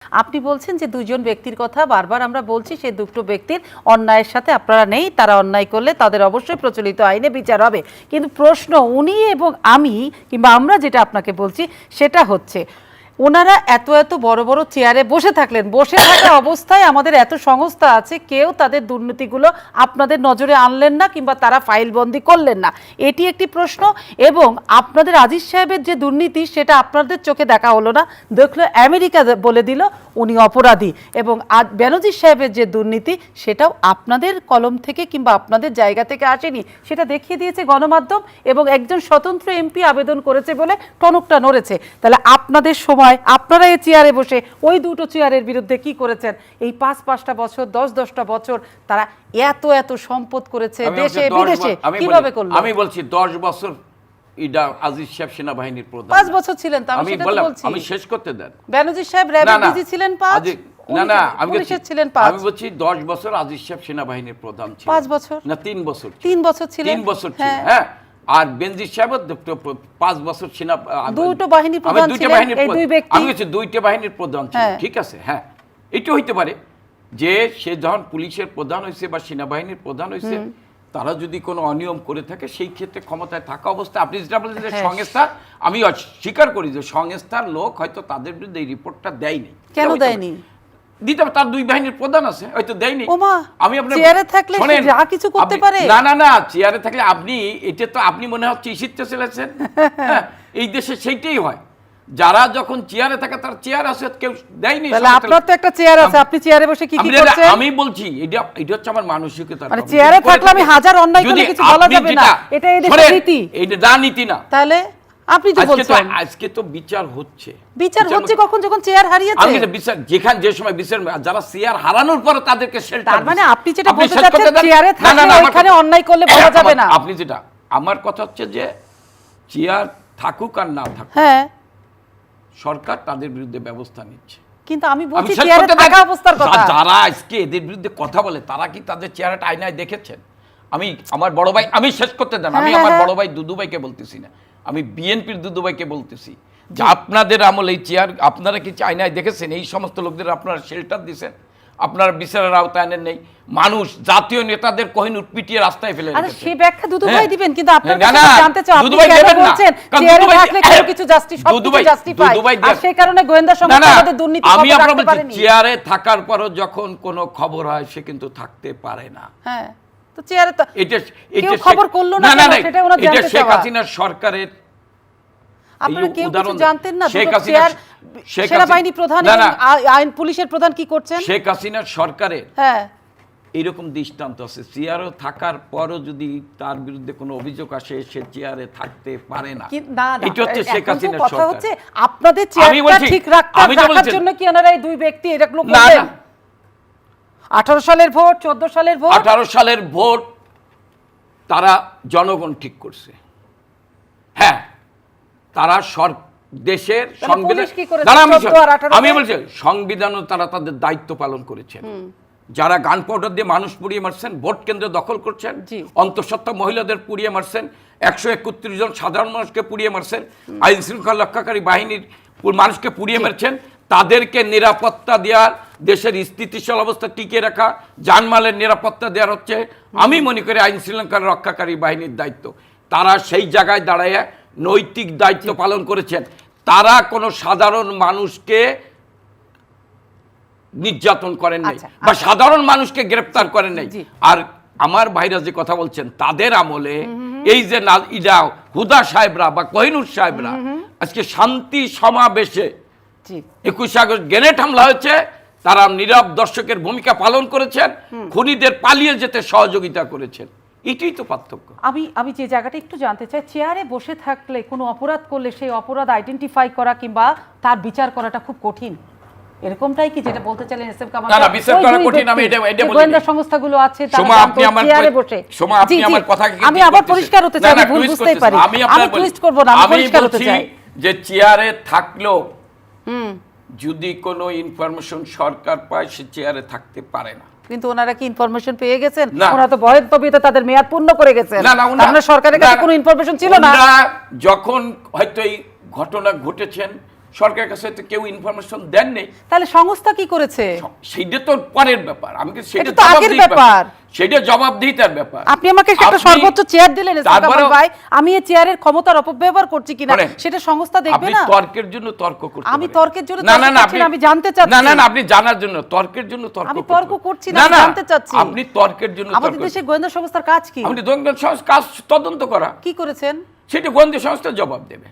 আপনি বলছেন যে দুইজন ব্যক্তির কথা বারবার আমরা বলছি, সেই দুটো ব্যক্তির অন্যায়ের সাথে আপনারা নেই, তারা অন্যায় করলে তাদের অবশ্যই প্রচলিত আইনে বিচার হবে। কিন্তু প্রশ্ন উনি এবং আমি কিংবা আমরা যেটা আপনাকে বলছি সেটা হচ্ছে, ওনারা এত এত বড় বড় চেয়ারে বসে থাকলেন, বসে থাকা অবস্থায় আমাদের এত সংস্থা আছে, কেউ তাদের দুর্নীতিগুলো আপনাদের নজরে আনলেন না কিংবা তারা ফাইলবন্দি করলেন না, এটি একটি প্রশ্ন। এবং আপনাদের আজিজ সাহেবের যে দুর্নীতি সেটা আপনাদের চোখে দেখা হলো না, দেখলো আমেরিকা বলে দিল উনি অপরাধী। এবং বেনজির সাহেবের যে দুর্নীতি সেটাও আপনাদের কলম থেকে কিংবা আপনাদের জায়গা থেকে আসেনি, সেটা দেখিয়ে দিয়েছে গণমাধ্যম এবং একজন স্বতন্ত্র এমপি আবেদন করেছে বলে টনকটা নড়েছে। তাহলে আপনাদের সময় আপনারা এই চেয়ারে বসে ওই দুটো চেয়ারের বিরুদ্ধে কি করেছেন? এই 5-5টা বছর 10-10টা বছর তারা এত এত সম্পদ করেছে দেশে বিদেশে, কিভাবে করলো? আমি বলছি 10 বছর ইডা আজিজ সাহেব সেনাবাহিনীর প্রধান 5 বছর ছিলেন, তো আমি সেটা তো বলছি। আমি শেষ করতে দেন। বেনজির সাহেব র‍্যাবের ডিজি ছিলেন 5, না আমি ছিলেন 5। আমি বলছি 10 বছর আজিজ সাহেব সেনাবাহিনীর প্রধান ছিলেন। 5 বছর না 3 বছর। 3 বছর ছিলেন। 3 বছর ছিলেন, হ্যাঁ। আর বেনজির সাহেব 5 বছর সেনা দুটো বাহিনীর প্রধান ছিলেন এই দুই ব্যক্তি। আমি বলছি দুইটা বাহিনীর প্রধান ছিলেন, ঠিক আছে, হ্যাঁ। এটা হইতে পারে যে সে যখন পুলিশের প্রধান হয়েছে বা সেনাবাহিনীর প্রধান হয়েছে, তারা যদি কোনো অনিয়ম করে থাকে সেই ক্ষেত্রে ক্ষমতায় থাকা অবস্থায় আপনি যেটা বলছেন যে সংস্থা, আমি স্বীকার করি যে সংস্থার লোক হয়তো তাদের বিরুদ্ধে এই রিপোর্টটা দেয়নি। কেন দেয়নি? দিতে তার দুই বাহিনীর প্রধান আছে, হয়তো দেয়নি। আমি আপনার চেয়ারে থাকলে যা কিছু করতে পারে। না চেয়ারে থাকলে আপনি, এটা তো আপনি মনে হচ্ছে ইসিতে চলেছেন। এই দেশে সেইটাই হয়, যারা যখন চেয়ারে থাকে তার চেয়ার আছে, কেউ দেয়নি। তাহলে আপনার তো একটা চেয়ার আছে, আপনি চেয়ারে বসে কি কি করছেন? আমি বলছি এটা হচ্ছে আমার মানসিকতা। মানে চেয়ারে থাকলে আমি হাজার অন্যায় করে কিছু বলা যাবে না, এটা এই দেশের নীতি। এটা রাজনীতি না। তাহলে আপনি যে বলছেন আজকে তো বিচার হচ্ছে কখন? যখন চেয়ার হারিয়েছে। আমি বিচার যে সময় বিচার, যারা চেয়ার হারানোর পর তাদেরকে শেল্টার। তার মানে আপনি যেটা বলতে চাচ্ছেন চেয়ারে থাকলে ওখানে অন্যায় করলে বলা যাবে না। আপনি যেটা, আমার কথা হচ্ছে যে চেয়ার থাকুক আর না থাকুক, হ্যাঁ, সরকার তাদের বিরুদ্ধে ব্যবস্থা নিচ্ছে। কিন্তু আমি বলছি চেয়ারে থাকা অবস্থার কথা। যারা আজকে এদের বিরুদ্ধে কথা বলে তারা কি তাদের চেহারাটা আয়নায় দেখেছেন? আমি আমার বড় ভাই, আমি শেষ করতে দেন, আমি আমার বড় ভাই দুদু ভাইকে বলতেছি না, আমি বিএনপির দুদু ভাইকে বলতেছি যে আপনাদের আমলে এই চেয়ার আপনারা কি আয়নায় দেখেছেন? এই সমস্ত লোকদের আপনারা শেল্টার দিয়েছেন, আপনারা বিচারের আওতায় আনেন নেই। মানুষ জাতীয় নেতাদের কোহিনূর পিটিয়ে রাস্তায় ফেলে রেখেছে। আরে সেই ব্যাখ্যা দুদু ভাই দিবেন, কিন্তু আপনারা জানতে চান আপনি কেন বলছেন চেয়ারে থাকলে কেউ কিছু জাস্টিফাই, আর সেই কারণে গোয়েন্দা সংস্থা আমাদের দুর্নীতি খবর আমি আপনাদের রাখতে পারেনি। চেয়ারে থাকার পরও যখন কোনো খবর হয় সে কিন্তু থাকতে পারে না। হ্যাঁ, তো চেয়ারে তো এটা কেউ খবর করলো না, সেটা ওনারা জানতে চান। শেখ হাসিনার সরকারের আপনারা কেউ কিছু জানতেন না? সেনাবাহিনী প্রধান এবং আইন পুলিশের প্রধান কি করছেন? শেখ হাসিনার সরকারের হ্যাঁ এরকম দৃষ্টান্ত আছে, চেয়ারে থাকার পরও যদি তার বিরুদ্ধে কোনো অভিযোগ আসে সে চেয়ারে থাকতে পারে না। এটা হচ্ছে শেখ হাসিনার সরকার। কথা হচ্ছে আপনাদের চেয়ারটা ঠিক রাখার জন্য কি ওনারা এই দুই ব্যক্তি এরকম করলেন? 18 সালের ভোট, 14 সালের ভোট, 18 সালের ভোট তারা জনগণ ঠিক করছে। হ্যাঁ, তারা দেশের সংবিধান, আমি বলছি সংবিধানও তারা তাদের দায়িত্ব পালন করেছেন। যারা গান পাউডার দিয়ে মানুষ পুড়িয়ে মারছেন, ভোট কেন্দ্র দখল করছেন, অন্তঃসত্ত্বা মহিলাদের পুড়িয়ে মারছেন, 131 জন সাধারণ মানুষকে পুড়িয়ে মারছেন, আইন শৃঙ্খলা রক্ষাকারী বাহিনীর মানুষকে পুড়িয়ে মারছেন, তাদেরকে নিরাপত্তা দেওয়ার, দেশের স্থিতিশীল অবস্থা টিকিয়ে রাখা, জানমালের নিরাপত্তা দেওয়ার হচ্ছে আমি মনে করি আইন শৃঙ্খলা রক্ষাকারী বাহিনীর দায়িত্ব। তারা সেই জায়গায় দাঁড়াইয়া নৈতিক দায়িত্ব পালন করেছেন। তারা কোনো সাধারণ মানুষকে নির্যাতন করেন নাই বা সাধারণ মানুষকে গ্রেফতার করেন নাই। আর আমার ভাইরা যে কথা বলছেন তাদের আমলে এই যে হুদা সাহেবরা বা কোহিনূর সাহেবরা আজকে শান্তি সমাবেশে 21 আগস্ট গ্রেনেড হামলা হয়েছে, তারা নীরব দর্শকের ভূমিকা পালন করেছেন, খুনিদের পালিয়ে যেতে সহযোগিতা করেছেন। এটাই তো পার্থক্য। আমি যে জায়গাটা একটু জানতে চাই, চেয়ারে বসে থাকলে কোনো অপরাধ করলে সেই অপরাধ আইডেন্টিফাই করা কিংবা তার বিচার করাটা খুব কঠিন, এরকমটাই কি যেটা বলতে চাইলেন এসএম কামাল? না বিচার করা কঠিন, আমি এটা বলি। গোয়েন্দা সংস্থাগুলো আছে তারা চেয়ারে বসে। আপনি আমার কথা কি আমি আবার পরিষ্কার হতে চাই, আমি ভুল বুঝতেই পারি, আমি টুইস্ট করব না, আমি পরিষ্কার হতে চাই যে চেয়ারে থাকলো যদি কোনো ইনফরমেশন সরকার পায় সে চেয়ারে থাকতে পারে না। কিন্তু ওনারা কি ইনফরমেশন পেয়ে গেছেন? ওনারা তো ভয়ের তবিয়তে তাদের মেয়াদ পূর্ণ করে গেছেন। আপনার সরকারের কাছে কোনো ইনফরমেশন ছিল না? যখন হয়তো এই ঘটনা ঘটেছেন সরকারের কাছে তো কেউ ইনফরমেশন দেন নেই। তাহলে সংস্থা কি করেছে? সেটা তো পরের ব্যাপার, আমি কি সেটা এটা তো আগের ব্যাপার, সেটা জবাবদিহিতার ব্যাপার। আপনি আমাকে একটা সর্বোচ্চ চেয়ার দিলেন কামাল ভাই, আমি এই চেয়ারের ক্ষমতার অপব্যবহার করছি কিনা সেটা সংস্থা দেখবে না। আপনি তর্কের জন্য তর্ক করতে পারেন। আমি তর্কের জন্য না না না, আমি জানতে চাচ্ছি। না না না, আপনি জানার জন্য, তর্কের জন্য তর্ক করতে। আমি তর্ক করছি না, আমি জানতে চাচ্ছি। আপনি তর্কের জন্য তর্ক। আমাদের দেশে গোয়েন্দা সংস্থার কাজ কি? আপনি গোয়েন্দা সংস্থার কাজ তদন্ত করা। কি করেছেন? সেটা গোয়েন্দা সংস্থা জবাব দেবে।